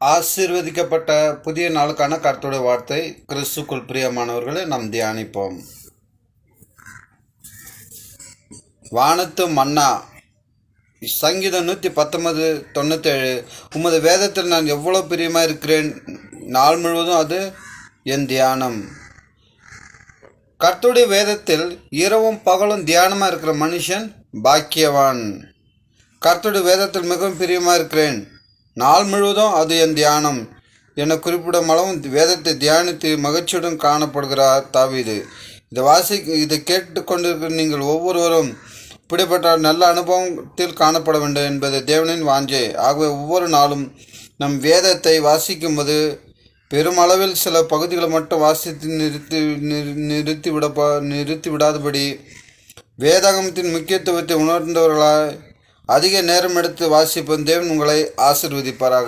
ஆசீர்வதிக்கப்பட்ட புதிய நாளுக்கான கர்த்தருடைய வார்த்தை. கிறிஸ்துக்குள் பிரியமானவர்களை நாம் தியானிப்போம். வானத்து மன்னா. சங்கீதம் 119:97. உமது வேதத்தில் நான் எவ்வளோ பிரியமாக இருக்கிறேன், நாள் முழுவதும் அது என் தியானம். கர்த்தருடைய வேதத்தில் இரவும் பகலும் தியானமாக இருக்கிற மனுஷன் பாக்கியவான். கர்த்தருடைய வேதத்தில் மிகவும் பிரியமாக இருக்கிறேன், நாள் முழுவதும் அது என் தியானம் என குறிப்பிடும் அளவும் வேதத்தை தியானித்து மகிழ்ச்சியுடன் காணப்படுகிறார் தாவீது. இதை கேட்டுக்கொண்டிருக்கிற நீங்கள் ஒவ்வொருவரும் இப்படிப்பட்ட நல்ல அனுபவத்தில் காணப்பட வேண்டும் என்பது தேவனின் வாஞ்சை. ஆகவே ஒவ்வொரு நாளும் நம் வேதத்தை வாசிக்கும்போது பெருமளவில் சில பகுதிகளை மட்டும் வாசித்து நிறுத்தி விடாதபடி வேதாகமத்தின் முக்கியத்துவத்தை உணர்ந்தவர்களாய் அதிக நேரம் எடுத்து வாசிப்போம். தேவன் உங்களை ஆசீர்வதிப்பாராக.